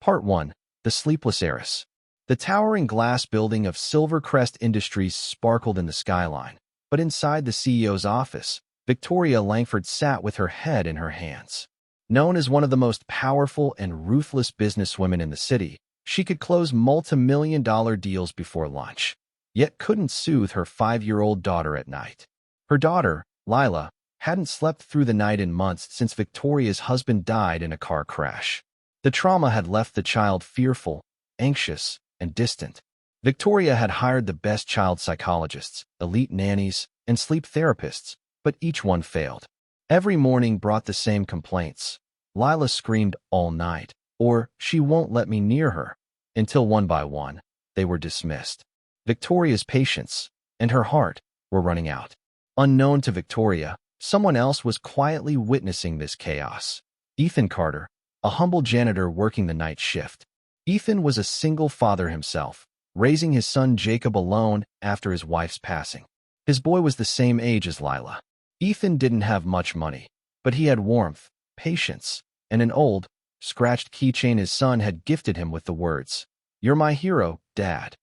Part 1. The Sleepless Heiress. The towering glass building of Silvercrest Industries sparkled in the skyline, but inside the CEO's office, Victoria Langford sat with her head in her hands. Known as one of the most powerful and ruthless businesswomen in the city, she could close multi-million-dollar deals before lunch, yet couldn't soothe her 5-year-old daughter at night. Her daughter, Lila, hadn't slept through the night in months since Victoria's husband died in a car crash. The trauma had left the child fearful, anxious, and distant. Victoria had hired the best child psychologists, elite nannies, and sleep therapists, but each one failed. Every morning brought the same complaints. Lila screamed all night, or she won't let me near her, until one by one, they were dismissed. Victoria's patience and her heart were running out. Unknown to Victoria, someone else was quietly witnessing this chaos. Ethan Carter, a humble janitor working the night shift. Ethan was a single father himself, raising his son Jacob alone after his wife's passing. His boy was the same age as Lila. Ethan didn't have much money, but he had warmth, patience, and an old, scratched keychain his son had gifted him with the words, "You're my hero, Dad."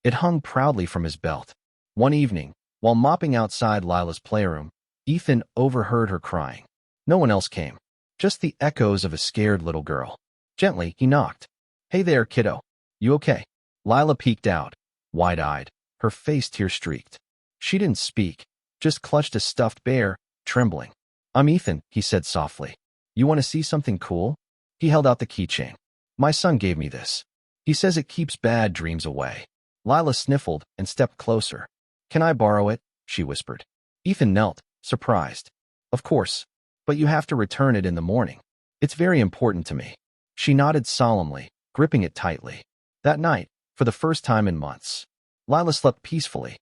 It hung proudly from his belt. One evening, while mopping outside Lila's playroom, Ethan overheard her crying. No one else came, just the echoes of a scared little girl. Gently, he knocked. "Hey there, kiddo. You okay?" Lila peeked out, wide-eyed, her face tear-streaked. She didn't speak, just clutched a stuffed bear, trembling. "I'm Ethan," he said softly. "You want to see something cool?" He held out the keychain. "My son gave me this. He says it keeps bad dreams away." Lila sniffled and stepped closer. "Can I borrow it?" she whispered. Ethan knelt, surprised. "Of course, but you have to return it in the morning. It's very important to me." She nodded solemnly, gripping it tightly. That night, for the first time in months, Lila slept peacefully.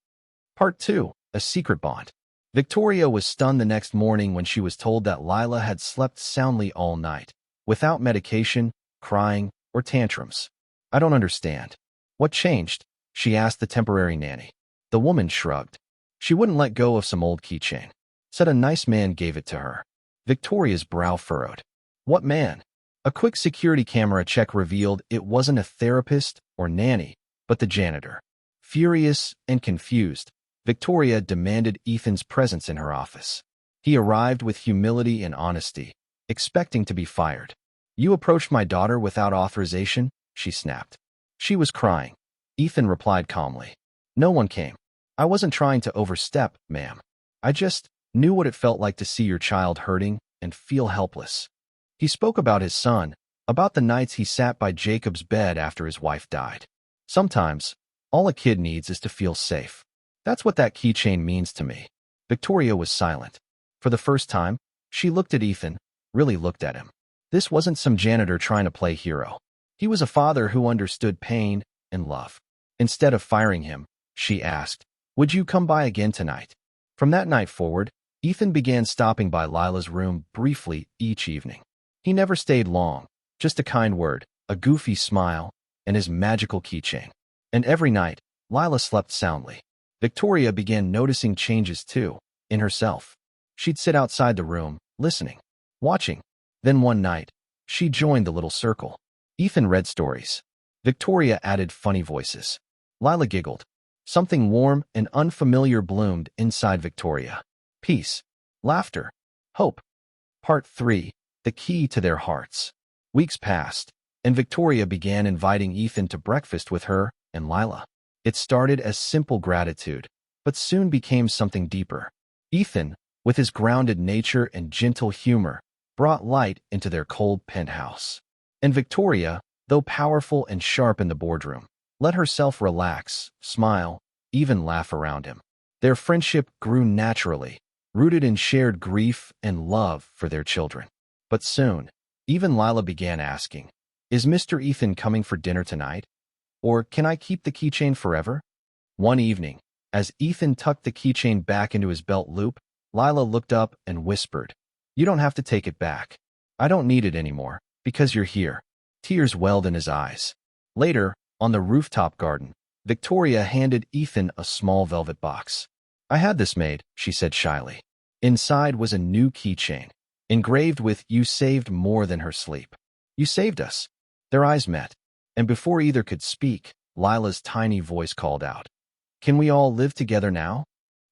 Part 2. A Secret Bond. Victoria was stunned the next morning when she was told that Lila had slept soundly all night, without medication, crying, or tantrums. "I don't understand. What changed?" she asked the temporary nanny. The woman shrugged. She wouldn't let go of some old keychain. Said a nice man gave it to her. Victoria's brow furrowed. "What man?" A quick security camera check revealed it wasn't a therapist or nanny, but the janitor. Furious and confused, Victoria demanded Ethan's presence in her office. He arrived with humility and honesty, expecting to be fired. "You approached my daughter without authorization?" she snapped. She was crying. Ethan replied calmly. "No one came. I wasn't trying to overstep, ma'am. I just knew what it felt like to see your child hurting and feel helpless." He spoke about his son, about the nights he sat by Jacob's bed after his wife died. "Sometimes, all a kid needs is to feel safe. That's what that keychain means to me." Victoria was silent. For the first time, she looked at Ethan, really looked at him. This wasn't some janitor trying to play hero. He was a father who understood pain and love. Instead of firing him, she asked, "Would you come by again tonight?" From that night forward, Ethan began stopping by Lila's room briefly each evening. He never stayed long, just a kind word, a goofy smile, and his magical keychain. And every night, Lila slept soundly. Victoria began noticing changes too, in herself. She'd sit outside the room, listening, watching. Then one night, she joined the little circle. Ethan read stories. Victoria added funny voices. Lila giggled. Something warm and unfamiliar bloomed inside Victoria. Peace, laughter, hope. Part 3. The Key to Their Hearts. Weeks passed, and Victoria began inviting Ethan to breakfast with her and Lila. It started as simple gratitude, but soon became something deeper. Ethan, with his grounded nature and gentle humor, brought light into their cold penthouse. And Victoria, though powerful and sharp in the boardroom, let herself relax, smile, even laugh around him. Their friendship grew naturally, rooted in shared grief and love for their children. But soon, even Lila began asking, "Is Mr. Ethan coming for dinner tonight? Or can I keep the keychain forever?" One evening, as Ethan tucked the keychain back into his belt loop, Lila looked up and whispered, "You don't have to take it back. I don't need it anymore, because you're here." Tears welled in his eyes. Later, on the rooftop garden, Victoria handed Ethan a small velvet box. "I had this made," she said shyly. Inside was a new keychain, engraved with "You saved more than her sleep. You saved us." Their eyes met, and before either could speak, Lila's tiny voice called out, "Can we all live together now?"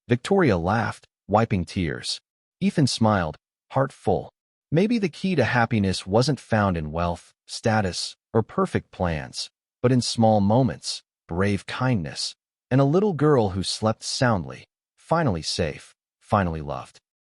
Victoria laughed, wiping tears. Ethan smiled, heart full. Maybe the key to happiness wasn't found in wealth, status, or perfect plans, but in small moments, brave kindness, and a little girl who slept soundly, finally safe, finally loved.